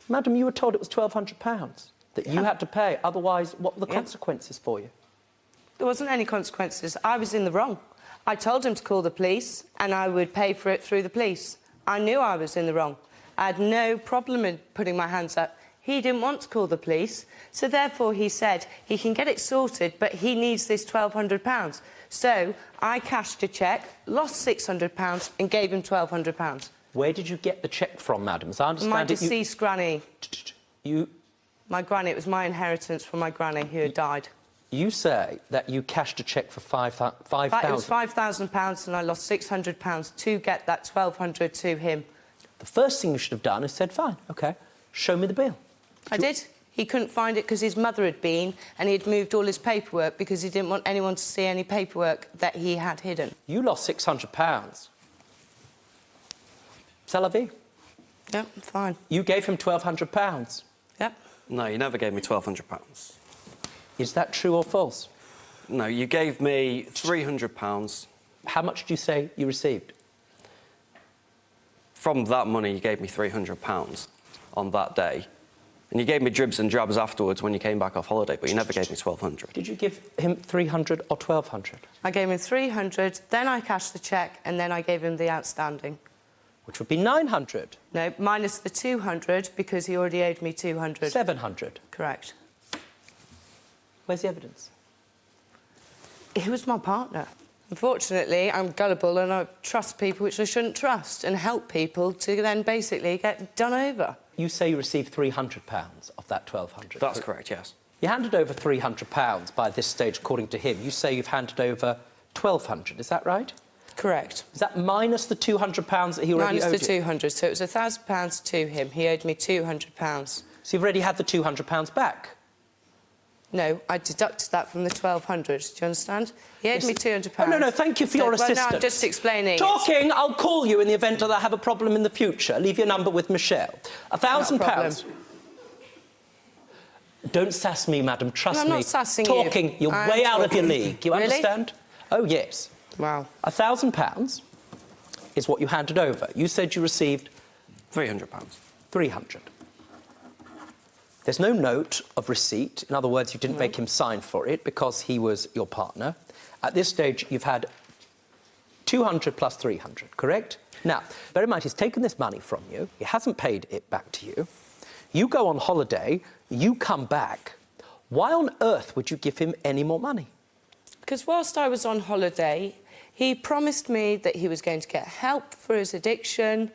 Madam, you were told it was £1,200 that you had to pay. Otherwise, what were the consequences for you? There wasn't any consequences. I was in the wrong. I told him to call the police and I would pay for it through the police. I knew I was in the wrong. I had no problem in putting my hands up. He didn't want to call the police, so therefore he said he can get it sorted, but he needs this £1,200. So I cashed a cheque, lost £600 and gave him £1,200. Where did you get the cheque from, madam? As I understand My it, deceased granny. You... My granny. It was my inheritance from my granny who had died. You say that you cashed a cheque for £5,000. It was £5,000 and I lost £600 to get that £1,200 to him. The first thing you should have done is said, fine, OK, show me the bill. I did. He couldn't find it because his mother had been and he'd moved all his paperwork because he didn't want anyone to see any paperwork that he had hidden. You lost £600. C'est la vie. Yep, fine. You gave him £1,200. Yep. No, you never gave me £1,200. Is that true or false? No, you gave me £300. How much did you say you received? From that money, you gave me £300 on that day. And you gave me dribs and drabs afterwards when you came back off holiday, but you never gave me £1,200. Did you give him £300 or £1,200? I gave him £300, then I cashed the cheque, and then I gave him the outstanding. Which would be £900. No, minus the £200 because he already owed me £200. £700. Correct. Where's the evidence? He was my partner. Unfortunately, I'm gullible and I trust people which I shouldn't trust and help people to then basically get done over. You say you received £300 of that £1,200. That's correct, yes. You handed over £300 by this stage, according to him. You say you've handed over £1,200, is that right? Correct. Is that minus the £200 that he already owed you? Minus the £200, so it was £1,000 to him. He owed me £200. So you've already had the £200 back? No, I deducted that from the £1,200. Do you understand? He owed me £200. Oh, no, thank you for your assistance. Well, no, I'm just explaining. Talking, I'll call you in the event that I have a problem in the future. Leave your number with Michelle. £1,000. Don't sass me, madam, trust me. I'm not sassing you. Talking, you're way out of your league. You really? Understand? Oh, yes. Wow. £1,000 is what you handed over. You said you received... £300. £300. There's no note of receipt. In other words, you didn't make him sign for it because he was your partner. At this stage, you've had 200 plus 300, correct? Now, bear in mind, he's taken this money from you. He hasn't paid it back to you. You go on holiday. You come back. Why on earth would you give him any more money? Because whilst I was on holiday, he promised me that he was going to get help for his addiction.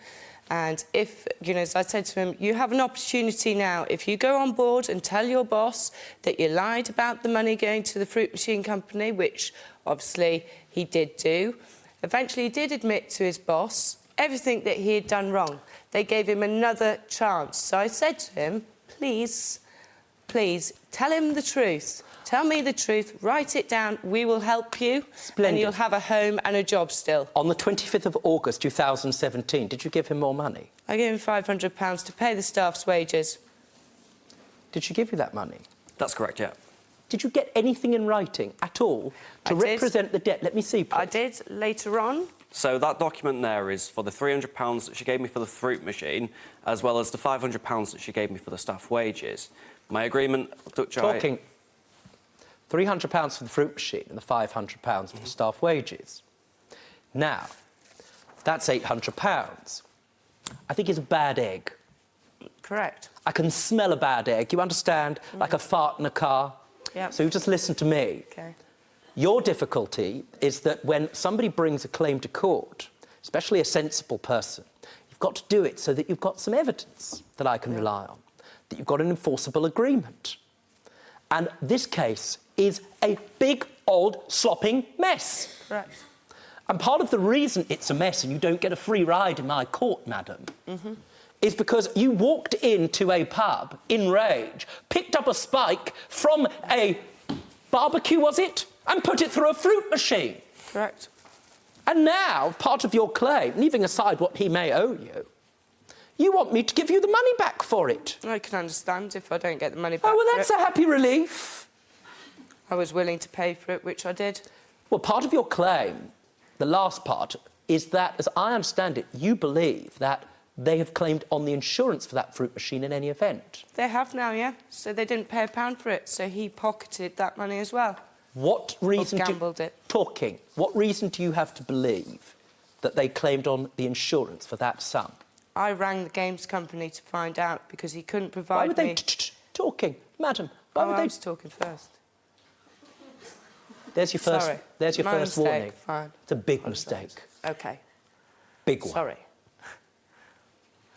And if, you know, as I said to him, you have an opportunity now. If you go on board and tell your boss that you lied about the money going to the fruit machine company, which obviously he did do, eventually he did admit to his boss everything that he had done wrong. They gave him another chance. So I said to him, please, please, tell him the truth. Tell me the truth, write it down, we will help you. Splendid. And you'll have a home and a job still. On the 25th of August 2017, did you give him more money? I gave him £500 to pay the staff's wages. Did she give you that money? That's correct, yeah. Did you get anything in writing at all to represent the debt? Let me see, please. I did, later on. So that document there is for the £300 that she gave me for the fruit machine, as well as the £500 that she gave me for the staff wages. My agreement... Talking... £300 for the fruit machine and the £500 for the staff wages. Now, that's £800. I think it's a bad egg. Correct. I can smell a bad egg, you understand? Like a fart in a car. Yep. So you just listen to me. OK. Your difficulty is that when somebody brings a claim to court, especially a sensible person, you've got to do it so that you've got some evidence that I can rely on, that you've got an enforceable agreement. And this case is a big, old, slopping mess. Correct. And part of the reason it's a mess and you don't get a free ride in my court, madam, is because you walked into a pub in rage, picked up a spike from a barbecue, was it? And put it through a fruit machine. Correct. And now, part of your claim, leaving aside what he may owe you, you want me to give you the money back for it. I can understand if I don't get the money back. Oh, well, that's a happy relief. I was willing to pay for it, which I did. Well, part of your claim, the last part, is that, as I understand it, you believe that they have claimed on the insurance for that fruit machine in any event. They have now, yeah. So they didn't pay £1 for it, so he pocketed that money as well. What reason gambled it. Talking. What reason do you have to believe that they claimed on the insurance for that sum? I rang the games company to find out because he couldn't Why provide would me... they talking, madam? Why would I they? was talking first. There's your first. Sorry. There's your My first mistake. warning. Fine. It's a big Apologise. mistake. OK. Big one. Sorry.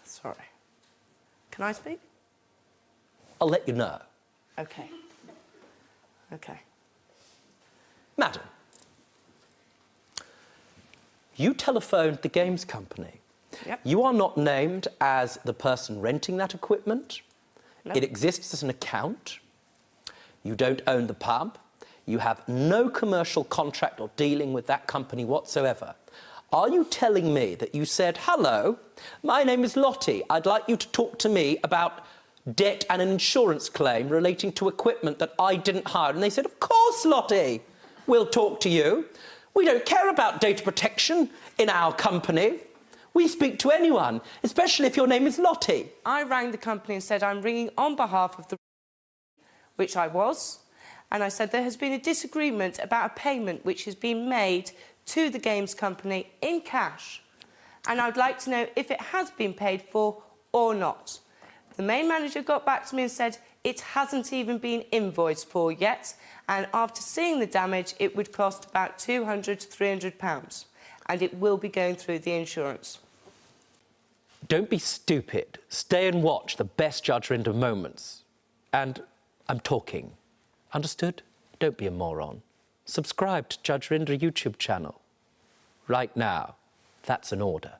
Sorry. Can I speak? I'll let you know. OK. OK. Madam, you telephoned the games company. Yep. You are not named as the person renting that equipment. No. It exists as an account. You don't own the pub. You have no commercial contract or dealing with that company whatsoever. Are you telling me that you said, hello, my name is Lottie. I'd like you to talk to me about debt and an insurance claim relating to equipment that I didn't hire? And they said, of course, Lottie, we'll talk to you. We don't care about data protection in our company. We speak to anyone, especially if your name is Lottie. I rang the company and said I'm ringing on behalf of the... which I was. And I said there has been a disagreement about a payment which has been made to the games company in cash. And I'd like to know if it has been paid for or not. The main manager got back to me and said it hasn't even been invoiced for yet. And after seeing the damage, it would cost about £200 to £300. And it will be going through the insurance. Don't be stupid. Stay and watch the best Judge Rinder moments. And I'm talking. Understood? Don't be a moron. Subscribe to Judge Rinder YouTube channel. Right now. That's an order.